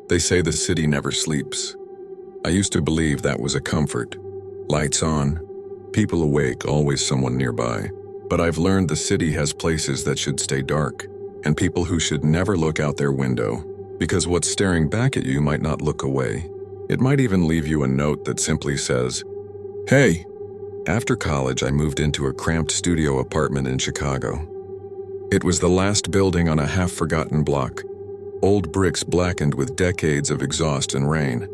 They say the city never sleeps. I used to believe that was a comfort. Lights on, people awake, always someone nearby. But I've learned the city has places that should stay dark, and people who should never look out their window, because what's staring back at you might not look away. It might even leave you a note that simply says, "Hey." After college, I moved into a cramped studio apartment in Chicago. It was the last building on a half-forgotten block, old bricks blackened with decades of exhaust and rain.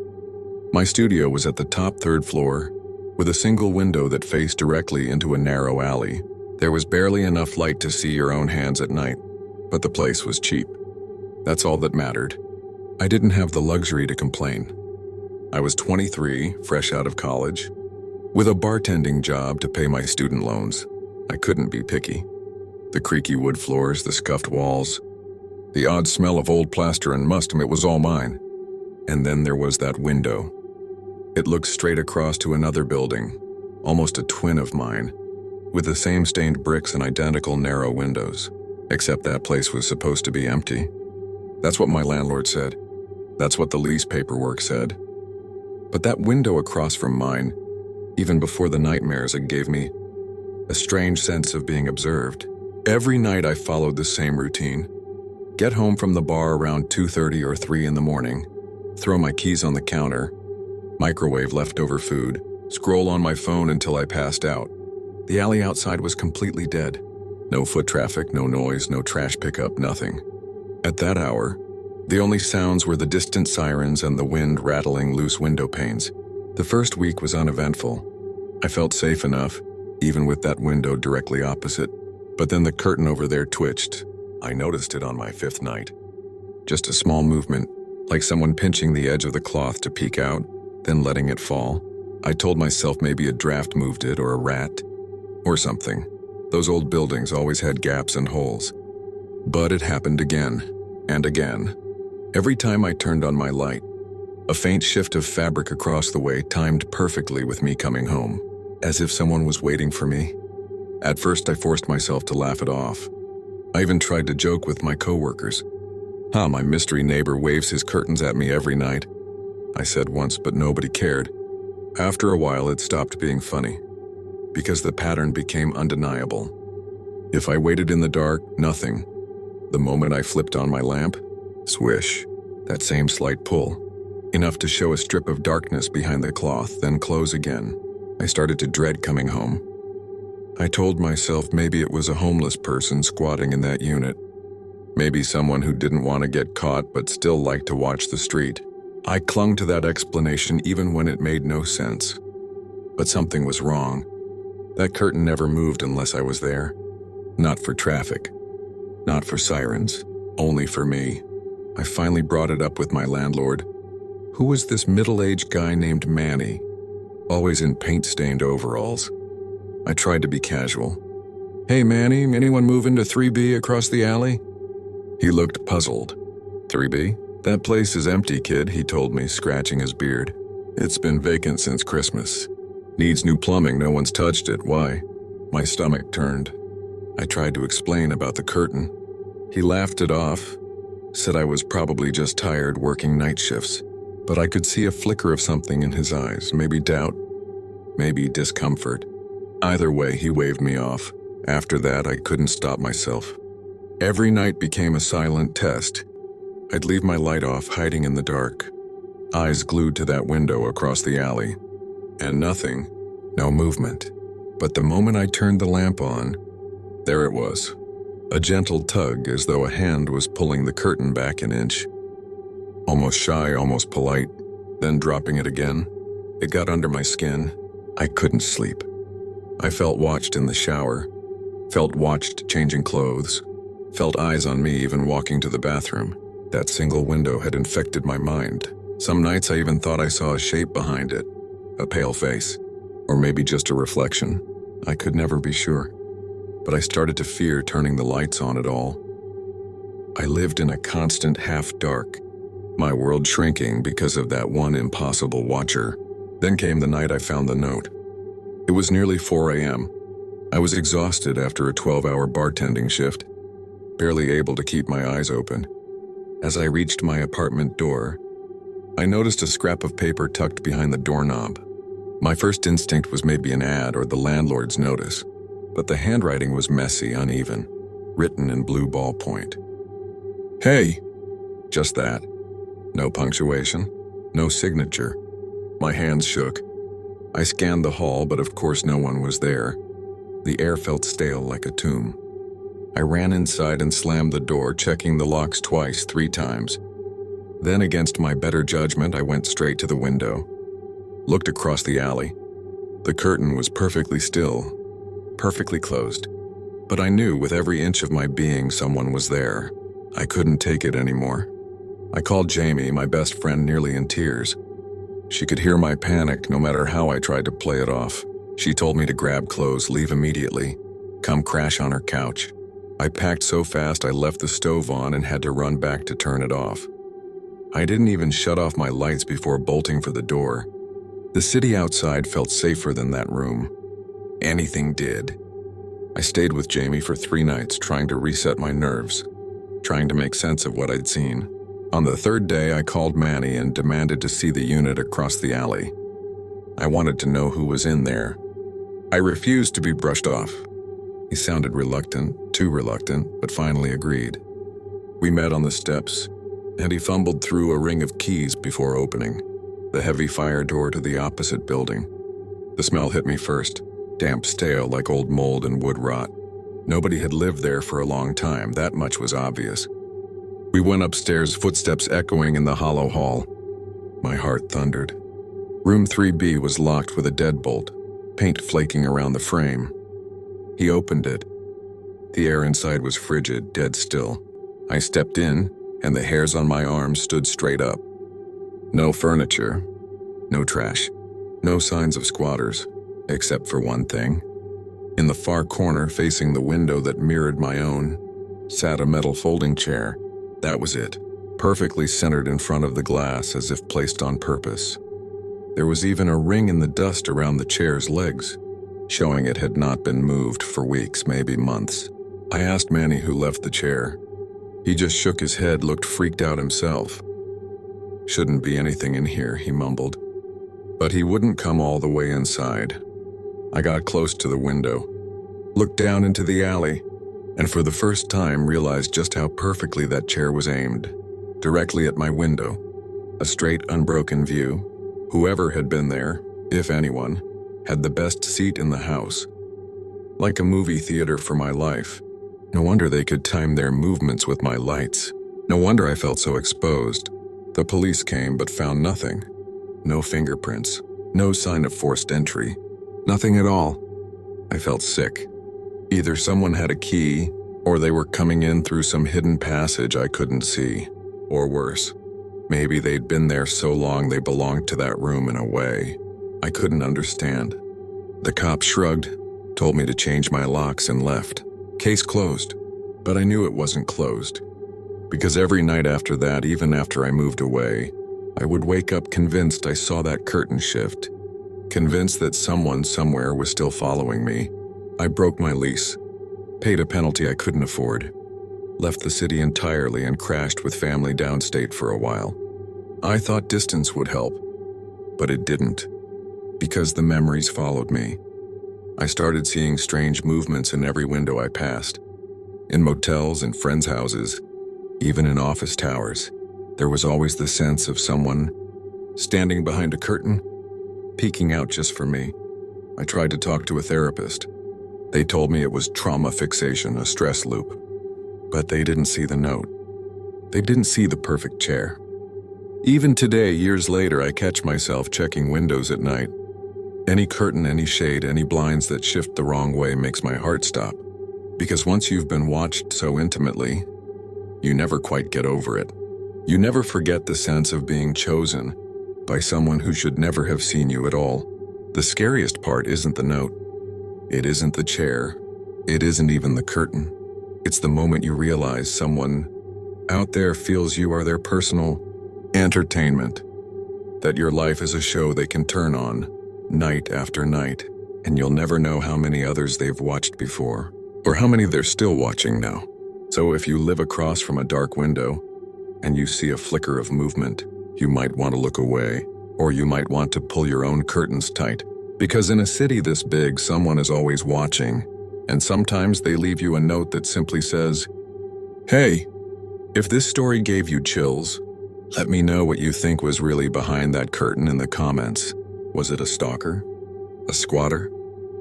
My studio was at the top third floor, with a single window that faced directly into a narrow alley. There was barely enough light to see your own hands at night, but the place was cheap. That's all that mattered. I didn't have the luxury to complain. I was 23, fresh out of college, with a bartending job to pay my student loans. I couldn't be picky. The creaky wood floors, the scuffed walls, the odd smell of old plaster and must, it was all mine. And then there was that window. It looked straight across to another building, almost a twin of mine, with the same stained bricks and identical narrow windows, except that place was supposed to be empty. That's what my landlord said. That's what the lease paperwork said. But that window across from mine, even before the nightmares, it gave me a strange sense of being observed. Every night I followed the same routine. Get home from the bar around 2:30 or 3 in the morning, throw my keys on the counter, microwave leftover food, scroll on my phone until I passed out. The alley outside was completely dead. No foot traffic, no noise, no trash pickup, nothing. At that hour, the only sounds were the distant sirens and the wind rattling loose window panes. The first week was uneventful. I felt safe enough, even with that window directly opposite. But then the curtain over there twitched. I noticed it on my 5th night. Just a small movement, like someone pinching the edge of the cloth to peek out, then letting it fall. I told myself maybe a draft moved it or a rat, or something. Those old buildings always had gaps and holes. But it happened again, and again. Every time I turned on my light, a faint shift of fabric across the way timed perfectly with me coming home, as if someone was waiting for me. At first, I forced myself to laugh it off. I even tried to joke with my coworkers. My mystery neighbor waves his curtains at me every night," I said once, but nobody cared. After a while, it stopped being funny, because the pattern became undeniable. If I waited in the dark, nothing. The moment I flipped on my lamp, swish, that same slight pull, enough to show a strip of darkness behind the cloth, then close again. I started to dread coming home. I told myself maybe it was a homeless person squatting in that unit. Maybe someone who didn't want to get caught but still liked to watch the street. I clung to that explanation even when it made no sense. But something was wrong. That curtain never moved unless I was there. Not for traffic. Not for sirens. Only for me. I finally brought it up with my landlord. Who was this middle-aged guy named Manny? Always in paint-stained overalls. I tried to be casual. "Hey Manny, anyone move into 3B across the alley?" He looked puzzled. "3B? That place is empty, kid," he told me, scratching his beard. "It's been vacant since Christmas. Needs new plumbing, no one's touched it. Why?" My stomach turned. I tried to explain about the curtain. He laughed it off, said I was probably just tired working night shifts, but I could see a flicker of something in his eyes, maybe doubt, maybe discomfort. Either way, he waved me off. After that, I couldn't stop myself. Every night became a silent test. I'd leave my light off, hiding in the dark, eyes glued to that window across the alley. And nothing, no movement. But the moment I turned the lamp on, there it was. A gentle tug, as though a hand was pulling the curtain back an inch. Almost shy, almost polite, then dropping it again. It got under my skin. I couldn't sleep. I felt watched in the shower, felt watched changing clothes, felt eyes on me even walking to the bathroom. That single window had infected my mind. Some nights I even thought I saw a shape behind it, a pale face, or maybe just a reflection. I could never be sure. But I started to fear turning the lights on at all. I lived in a constant half-dark, my world shrinking because of that one impossible watcher. Then came the night I found the note. It was nearly 4 a.m. I was exhausted after a 12-hour bartending shift, barely able to keep my eyes open. As I reached my apartment door, I noticed a scrap of paper tucked behind the doorknob. My first instinct was maybe an ad or the landlord's notice, but the handwriting was messy, uneven, written in blue ballpoint. "Hey!" Just that. No punctuation, no signature. My hands shook. I scanned the hall, but of course no one was there. The air felt stale like a tomb. I ran inside and slammed the door, checking the locks twice, 3 times. Then, against my better judgment, I went straight to the window. Looked across the alley. The curtain was perfectly still, perfectly closed. But I knew with every inch of my being someone was there. I couldn't take it anymore. I called Jamie, my best friend, nearly in tears. She could hear my panic no matter how I tried to play it off. She told me to grab clothes, leave immediately, come crash on her couch. I packed so fast I left the stove on and had to run back to turn it off. I didn't even shut off my lights before bolting for the door. The city outside felt safer than that room. Anything did. I stayed with Jamie for 3 nights, trying to reset my nerves, trying to make sense of what I'd seen. On the 3rd day, I called Manny and demanded to see the unit across the alley. I wanted to know who was in there. I refused to be brushed off. He sounded reluctant, too reluctant, but finally agreed. We met on the steps, and he fumbled through a ring of keys before opening the heavy fire door to the opposite building. The smell hit me first, damp, stale like old mold and wood rot. Nobody had lived there for a long time, that much was obvious. We went upstairs, footsteps echoing in the hollow hall. My heart thundered. Room 3B was locked with a deadbolt, paint flaking around the frame. He opened it. The air inside was frigid, dead still. I stepped in, and the hairs on my arms stood straight up. No furniture, no trash, no signs of squatters, except for one thing. In the far corner, facing the window that mirrored my own, sat a metal folding chair. That was it, perfectly centered in front of the glass as if placed on purpose. There was even a ring in the dust around the chair's legs, showing it had not been moved for weeks, maybe months. I asked Manny who left the chair. He just shook his head, looked freaked out himself. "Shouldn't be anything in here," he mumbled. But he wouldn't come all the way inside. I got close to the window, looked down into the alley, and for the first time realized just how perfectly that chair was aimed, directly at my window. A straight, unbroken view. Whoever had been there, if anyone, had the best seat in the house. Like a movie theater for my life. No wonder they could time their movements with my lights. No wonder I felt so exposed. The police came but found nothing. No fingerprints, no sign of forced entry. Nothing at all. I felt sick. Either someone had a key, or they were coming in through some hidden passage I couldn't see. Or worse, maybe they'd been there so long they belonged to that room in a way I couldn't understand. The cop shrugged, told me to change my locks, and left. Case closed. But I knew it wasn't closed. Because every night after that, even after I moved away, I would wake up convinced I saw that curtain shift. Convinced that someone somewhere was still following me. I broke my lease, paid a penalty I couldn't afford, left the city entirely and crashed with family downstate for a while. I thought distance would help, but it didn't, because the memories followed me. I started seeing strange movements in every window I passed. In motels and friends' houses, even in office towers, there was always the sense of someone standing behind a curtain, peeking out just for me. I tried to talk to a therapist. They told me it was trauma fixation, a stress loop. But they didn't see the note. They didn't see the perfect chair. Even today, years later, I catch myself checking windows at night. Any curtain, any shade, any blinds that shift the wrong way makes my heart stop. Because once you've been watched so intimately, you never quite get over it. You never forget the sense of being chosen by someone who should never have seen you at all. The scariest part isn't the note. It isn't the chair. It isn't even the curtain. It's the moment you realize someone out there feels you are their personal entertainment. That your life is a show they can turn on night after night, and you'll never know how many others they've watched before, or how many they're still watching now. So if you live across from a dark window and you see a flicker of movement, you might want to look away, or you might want to pull your own curtains tight. Because in a city this big, someone is always watching, and sometimes they leave you a note that simply says, "Hey, if this story gave you chills, let me know what you think was really behind that curtain in the comments. Was it a stalker, a squatter,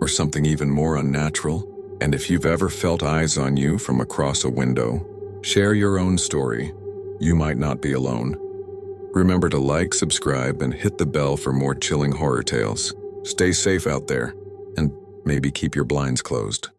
or something even more unnatural? And if you've ever felt eyes on you from across a window, share your own story. You might not be alone." Remember to like, subscribe, and hit the bell for more chilling horror tales. Stay safe out there, and maybe keep your blinds closed.